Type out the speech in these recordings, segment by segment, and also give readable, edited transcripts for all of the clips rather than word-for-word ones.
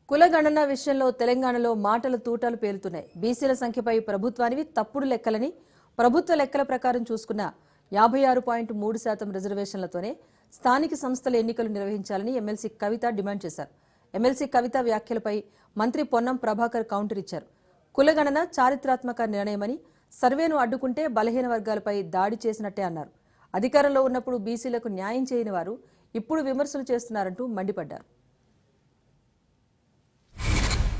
కులగణన విషయంలో తెలంగాణలో మాటలు తూటాలు పేలుతున్నాయి. బీసీల సంఖ్యపై ప్రభుత్వానివి తప్పుడు లెక్కలని ప్రభుత్వ లెక్కల ప్రకారం చూసుకున్న 56.3% రిజర్వేషన్లతోనే స్థానిక సంస్థల ఎన్నికలు నిర్వహించాలని ఎమ్మెల్సీ కవిత డిమాండ్ చేశారు. ఎమ్మెల్సీ కవిత వ్యాఖ్యలపై మంత్రి పొన్నం ప్రభాకర్ కౌంటర్ ఇచ్చారు. కులగణన చారిత్రాత్మక నిర్ణయమని, సర్వేను అడ్డుకుంటే బలహీన వర్గాలపై దాడి చేసినట్టే అన్నారు. అధికారంలో ఉన్నప్పుడు బీసీలకు న్యాయం చేయని వారు ఇప్పుడు విమర్శలు చేస్తున్నారంటూ మండిపడ్డారు.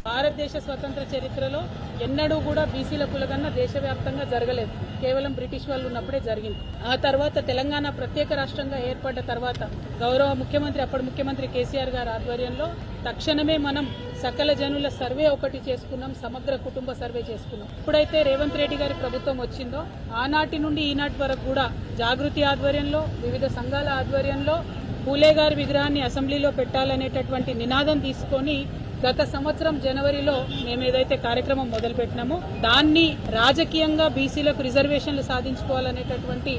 భారతదేశ స్వతంత్ర చరిత్రలో ఎన్నడూ కూడా బీసీల కులగణన దేశవ్యాప్తంగా జరగలేదు. కేవలం బ్రిటిష్ వాళ్ళు ఉన్నప్పుడే జరిగింది. ఆ తర్వాత తెలంగాణ ప్రత్యేక రాష్ట్రంగా ఏర్పడ్డ తర్వాత గౌరవ ముఖ్యమంత్రి, అప్పటి ముఖ్యమంత్రి కేసీఆర్ గారి ఆధ్వర్యంలో తక్షణమే మనం సకల జనుల సర్వే ఒకటి చేసుకున్నాం, సమగ్ర కుటుంబ సర్వే చేసుకున్నాం. ఇప్పుడైతే రేవంత్ రెడ్డి గారి ప్రభుత్వం వచ్చిందో ఆనాటి నుండి ఈనాటి వరకు కూడా జాగృతి ఆధ్వర్యంలో, వివిధ సంఘాల ఆధ్వర్యంలో పూలే గారి విగ్రహాన్ని అసెంబ్లీలో పెట్టాలనేటటువంటి నినాదం తీసుకొని గత సంవత్సరం జనవరిలో మేము ఏదైతే కార్యక్రమం మొదలుపెట్టినామో దాన్ని రాజకీయంగా బీసీలకు రిజర్వేషన్లు సాధించుకోవాలనేటటువంటి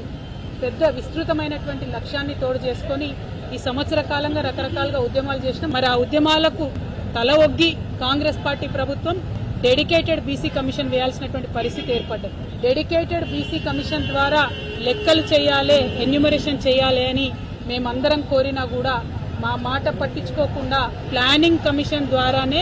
పెద్ద విస్తృతమైనటువంటి లక్ష్యాన్ని తోడు చేసుకొని ఈ సంవత్సర కాలంగా రకరకాలుగా ఉద్యమాలు చేసినాం. మరి ఆ ఉద్యమాలకు తల ఒగ్గి కాంగ్రెస్ పార్టీ ప్రభుత్వం డెడికేటెడ్ బీసీ కమిషన్ వేయాల్సినటువంటి పరిస్థితి ఏర్పడ్డది. డెడికేటెడ్ బీసీ కమిషన్ ద్వారా లెక్కలు చేయాలి, ఎన్యూమరేషన్ చేయాలి అని మేమందరం కోరినా కూడా మా మాట పట్టించుకోకుండా ప్లానింగ్ కమిషన్ ద్వారానే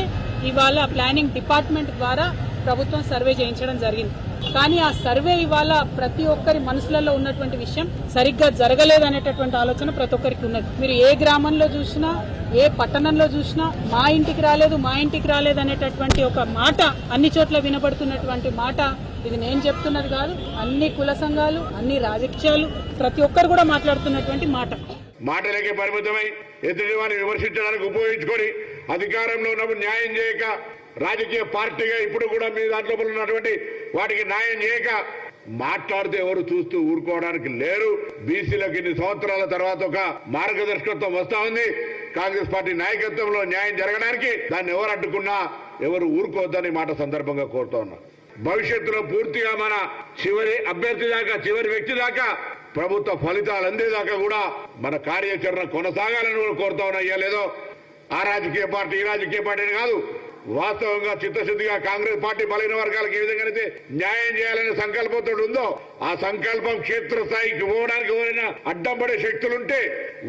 ఇవాళ ప్లానింగ్ డిపార్ట్మెంట్ ద్వారా ప్రభుత్వం సర్వే చేయించడం జరిగింది. కానీ ఆ సర్వే ఇవాళ ప్రతి ఒక్కరి మనసులలో ఉన్నటువంటి విషయం సరిగ్గా జరగలేదనేటటువంటి ఆలోచన ప్రతి ఒక్కరికి ఉన్నది. మీరు ఏ గ్రామంలో చూసినా, ఏ పట్టణంలో చూసినా మా ఇంటికి రాలేదు అనేటటువంటి ఒక మాట అన్ని చోట్ల వినబడుతున్నటువంటి మాట. ఇది నేను చెప్తున్నది కాదు, అన్ని కుల సంఘాలు, అన్ని రాజకీయాలు, ప్రతి ఒక్కరు కూడా మాట్లాడుతున్నటువంటి మాట. మాటలకే పరిమితమై ఎదుటి వారిని విమర్శించడానికి ఉపయోగించుకొని అధికారంలో ఉన్నప్పుడు న్యాయం చేయక, రాజకీయ పార్టీగా ఇప్పుడు కూడా మీ దాంట్లో ఉన్నటువంటి వాటికి న్యాయం చేయక మాట్లాడితే ఎవరు చూస్తూ ఊరుకోవడానికి లేరు. బీసీలకు ఇన్ని సంవత్సరాల తర్వాత ఒక మార్గదర్శకత్వం వస్తా ఉంది. కాంగ్రెస్ పార్టీ నాయకత్వంలో న్యాయం జరగడానికి దాన్ని ఎవరు అడ్డుకున్నా ఎవరు ఊరుకోవద్దని మాట సందర్భంగా కోరుతా ఉన్నా. భవిష్యత్తులో పూర్తిగా మన చివరి అభ్యర్థి దాకా, చివరి వ్యక్తి దాకా ప్రభుత్వ ఫలితాలు అందేదాకా కూడా మన కార్యాచరణ కొనసాగాలని కూడా కోరుతా ఉన్నా. లేదో ఆ రాజకీయ పార్టీ, ఈ రాజకీయ పార్టీ అని కాదు, వాస్తవంగా చిత్తశుద్ధిగా కాంగ్రెస్ పార్టీ బలైన వర్గాలకు ఏ విధంగానైతే న్యాయం చేయాలనే సంకల్పంతో ఉందో ఆ సంకల్పం క్షేత్రస్థాయికి పోవడానికి ఎవరైనా అడ్డం పడే శక్తులుంటే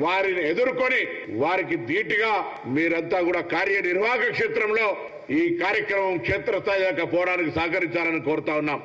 వారిని ఎదుర్కొని వారికి ధీటుగా మీరంతా కూడా కార్యనిర్వాహక క్షేత్రంలో ఈ కార్యక్రమం క్షేత్రస్థాయి దాకా పోవడానికి సహకరించాలని కోరుతా ఉన్నాం.